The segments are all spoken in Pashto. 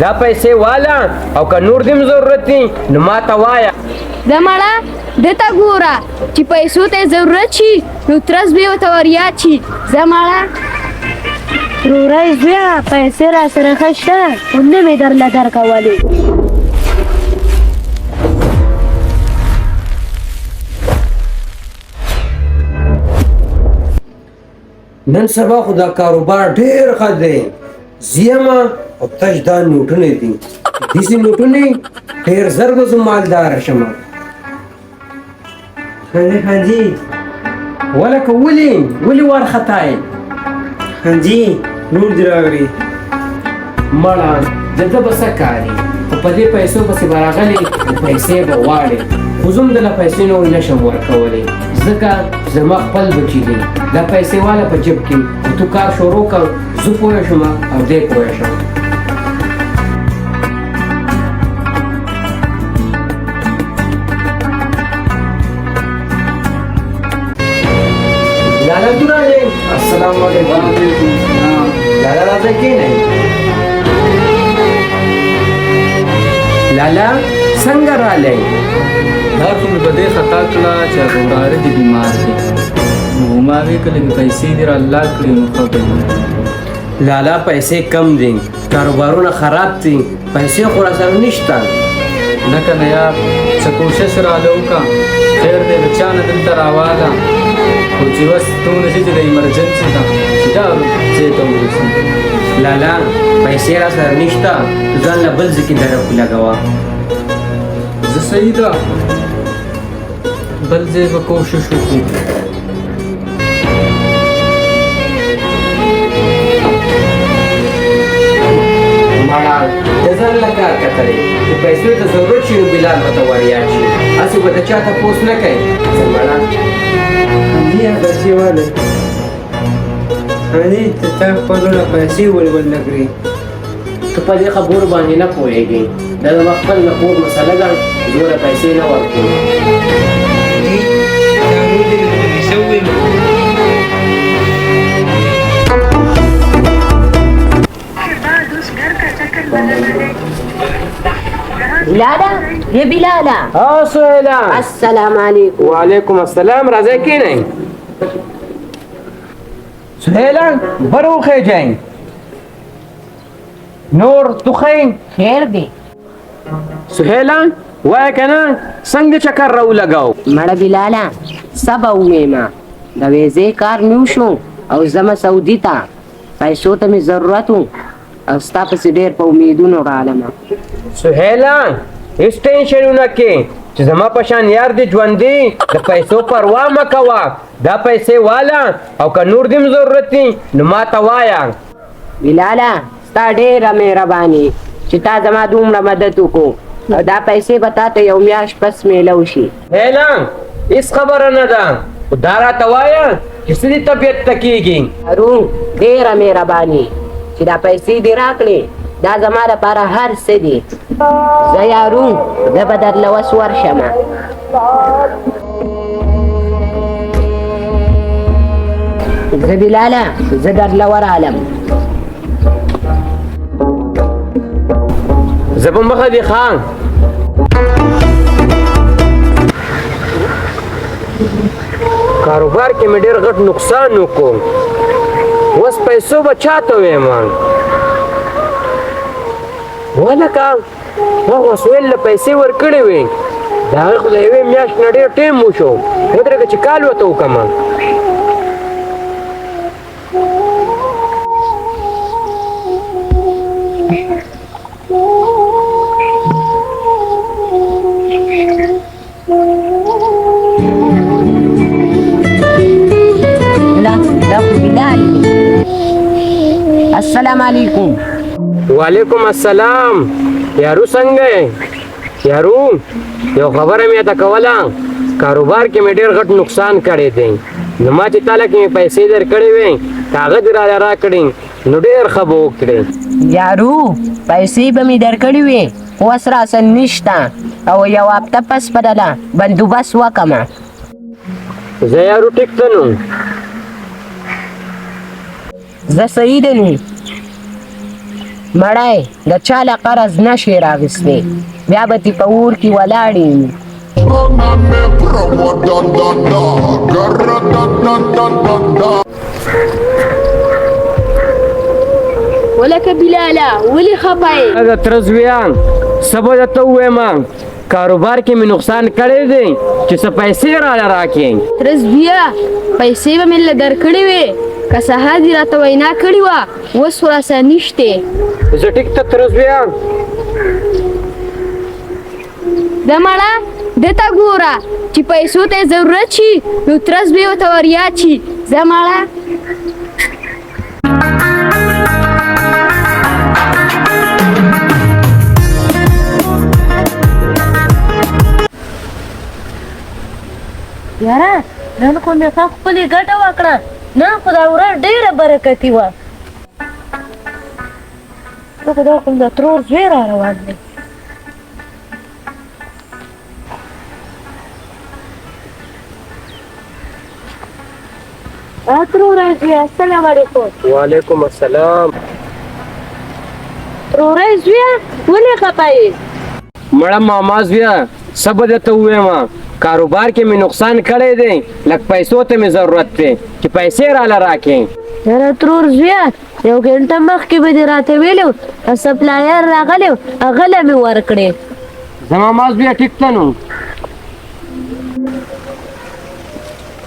دا پیسې والا او که نور دې ضرورت دي نو ما ته وایه. زمړه دته ګوره چې پیسو ته ضرورت شي نو ترس به ورته وریاد شي. زمړه وروره زویه پیسې را سره ښه شته خو نه مې درله درکولې. نن سبا خو دا کاروبار ډېر ښه دی. زیمه او تش دا نوټونه دي. داسې نوټونه ډېر زر به زه مالداره شم. حاجي ولکه ولې وارخطا یې؟ حاجي نور دې راغلی. مړه د ده به څه کاري خو په دې پیسو پسې به راغلې پیسې به غواړې خو زه هم دله پیسې نور نه شم ورکولی ځکه زما خپل بچي دي. دا پیسې والا په جب کې خو تو کار شروع کړ زه پوه شم او دی پوه شم. لالا تو راځئ. السلام علیکم. لالا راځئ کښېنئ. لالا څنګه رالی؟ دا خو مې په دې خطا کړه چې وراره دې بیمار دی نو ما وی کله مې پیسې دې رالاړ کړې نو ښه به لالا پیسې کم دي کاروبارونه خراب دي پیسې خو راسره نشته. نه که نه یار څه کوشش راله وکړه خیر دی د چا نه دلته راواله خو چې بس دومره شي چې د ایمرجنسي ده چې دا ځای ته ورسم. لالا پیسې راسره نشته تو ځان له بل ځای کې درک لګوه. زه صحیح ده بل ځای به کوشش وکړو. مړه د ځان له کار کتلی چې پیسو ته ضرورت شي نو بلال به ته وریاد شي هسې به د چا تپوس نه کوي. څه مړه حاجي پیسې والا حاجي ته تا خپلونه پیسې ولونه کړې. ته په دې خبرو باندې نه پوهېږې دا زما خپل د کور مسله ده زوره پیسې نه ورکوم. حاجي دا نور دې مې څه وویل. بلاله یہ بلاله ها سهیلا. السلام علیکم. وعلیکم السلام. راځئ کښېنئ. سهیلا بر وخېجئ. نور توخئ. خیر دی. سهیلا وایه که نه څنګه چکر راولګاو؟ مړه بلاله سبا وویمه د ویزې کار مې وشو او زما سعودي ته پیسو ته مې ضرورت و او ستا پسې ډېر په امیدونو رالمه. سهیلا هیڅ ټینشن ونه کې چې زما په شان یار دې ژوندي د پیسو پروا مه کوه. دا پیسې والا او که نور دې ضرورت دي نو ما ته وایه. بلاله ستا ډېره مهرباني چې تا زما دومره مدد وکړو او دا پیسې به تا ته یو میاشت پس میلو شي. سهیلا هیڅ خبره نه ده خو دا راته وایه چې څه دې طبیعت ته کېږي. هارون ډېره مهرباني چې دا پیسې دې راکړې دا زما لپاره هر څه دي. زه یارون زه به درله اوس ورشمه. زه بلاله زه درله ورالم. زه په مخه دې ښه. کاروبار کې مې ډېر غټ نقصان وکړو اوس پیسو به چاته ویم ولکه ما خو سهیل له پیسې ورکړې وې د هغې خو د یوې میاشت نه ډېر ټیم وشو ودرېږه چې کال ورته وکړم. السلام علیکم. وعلیکم السلام. یارو څنګه یې؟ یارو یو خبره مې ته کوله کاروبار کې مې ډېر غټ نقصان کړی دی نو ما چې تاله کې مې پیسې درکړې وې کاغذ راله راکړې نو ډېر ښه به وکړې. یارو پیسې به مې درکړې وې خو اوس راسه نشته او یو هفته پس بدله بندوبست وکړمه. زه یارو ټیک ته نو زه صحیح دی نو مړی د چا له قرض نشي راغیستی بیا به دې په اور کې ولاړې وي. ولکه بلاله ولې خفه یې؟ دا تر زویان سبا درته ووایم کاروبار کې مې نقصان کړی دی چې څه پیسې راله راکړې. ترس بیا پیسې به مې له درکړې وې که سهار دې راته وینا کړې وه اوس خو راسره نشتې. زه ټیک ته تر زویان د مړه دته ګوره چې پیسو ته ضرورت شي نو ترس به ورته وریاد شي. زه مړه یاره نن خو مې ښه خپلې ګټه وکړه نن خو دا ورځ ډېره برکتي وه. زه خو دا کوم د ترور زوی را روان دی. تروره زوی السلام علیکم. وعلیکم السلام. تروره زویه ولې خفه یې؟ مړه ماما زویه سبا درته ووایم کاروبار کې مې نقصان کړی دی لږ پیسو ته مې ضرورت دی چې پیسې راله راکړې. یاره ترور زویه یو ګنټه مخکې به دې راته ویلي و سپلایر راغلی و هغه له مې ورکړې. زما ماما زویه ټیک ته نو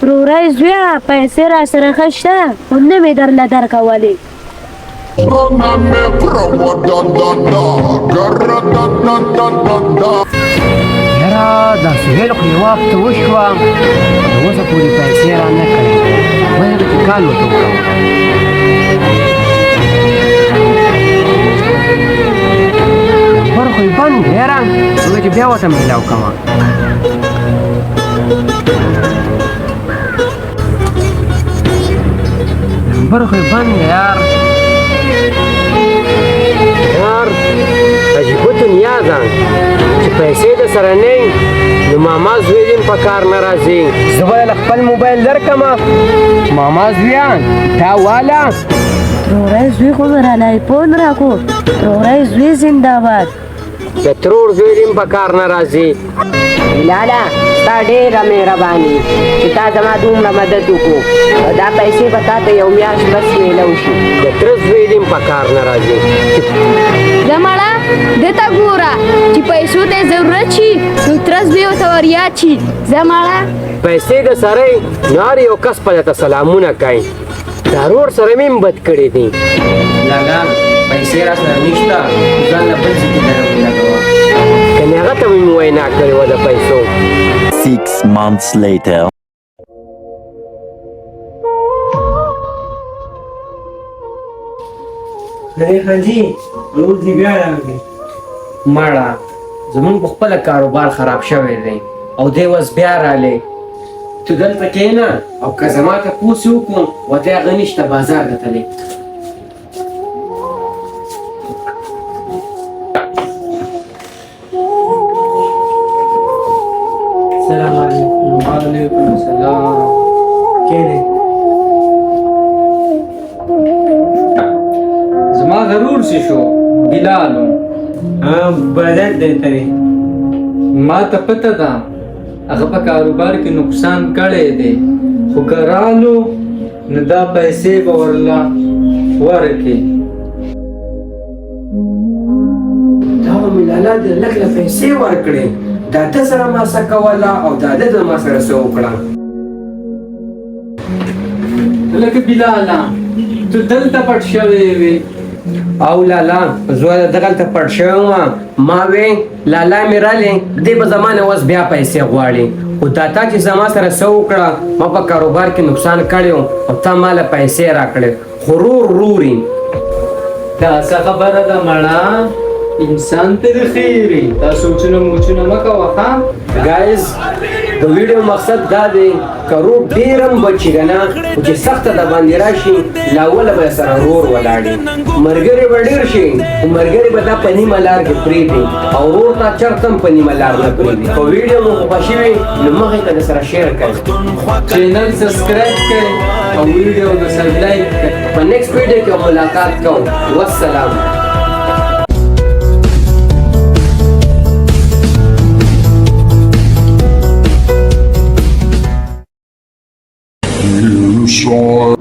تروره زویه پیسې را سره ښه شته خو نه مې درله درکولې. یاره دا سهیل خو یې وخت وشوه د اوسه پورې پیسې را نه کړې وایه به چې کال ورته وکړم. نمبر خو یې بند دی یاره وایه چې بیا ورته میلاو کړمه. نمبر خو یې بند دی یار عجیبه دنیا ده چې پیسې د سره نه وي نو ماما زوی دې په کار نه راځي. زه به له خپل موبایل درکړمه ماما زویان دا واله تروره زوی خو مې راله ایفون راکړو. تروره زوی زنده‌باد. د ترور زوی دې په کار نه راځي. بلاله ستا ډېره مهرباني چې تا زما دومره مدد وکړو او دا پیسې به تا ته یو میاشت بس میلو شي. د تره زوی دې په کار نه راځي. زه مړه دته ګوره چې پیسو ته ضرورت شي نو ترس به ورته وریاد شي. زه مړه پیسې د سره نو هر یو کس په درته سلامونه کوي. دا رور سره مې هم بد کړی دي. لالا پیسې را سره نشته ځان له بل ځای کې ولګوه کنې هغه ته مې وینا کړې وه د پیسو. 6 months later. حاجي روز دی بیا راغلی. مړه زمونږ په خپله کاروبار خراب شوی دی او دی اوس بیا رالی. ته دلته کښېنه او که زما تپوس یې وکړو ورته هغه نشته بازار ته تللی. سلام علیکم. وعلیکم السلام. کېنئ. زما ضرور څه شو بلال و. بدل دی ترې ما ته پته ده هغه په کاروبار کې نقصان کړی دی خو که رالو نو دا پیسې به ورله ورکړي. دا به مې لالا د لږ له پیسې ورکړې دا ده سره ما څه کوله او دا ده د ما سره څه وکړه. لکه بلاله ته دلته پټ شوی وې او لالا زه دغلته پټ شوی وم ما وې لالا مې رالې دی به زما نه اوس بیا پیسې غواړي خو دا تا چې زما سره څه وکړه ما په کاروبار کې نقصان کړی و او تا ما له پیسې راکړې خو روري دا څه خبره ده مړه انسان ته د خیري دا سوچونه موچونه مه کوه ښه. ګایز د ویډیو مقصد دا دی که روغ ډېر هم بچي که نه خو چې سخته د باندې راشي له اوله به سره رور ولاړي ملګري به ډېر شي خو ملګري به دا په نیمه لار کې پرېږدي او ورور ته چرته هم په نیمه لار نه پرېږدي. که ویډیو مو خوښه وي نو مخې ته درسره شیر کړئ چینل سبسکرایب کړئ او ویډیو درسره لایک کړئ. په نیکسټ ویډیو کې ملاقات کوو. والسلام. inside.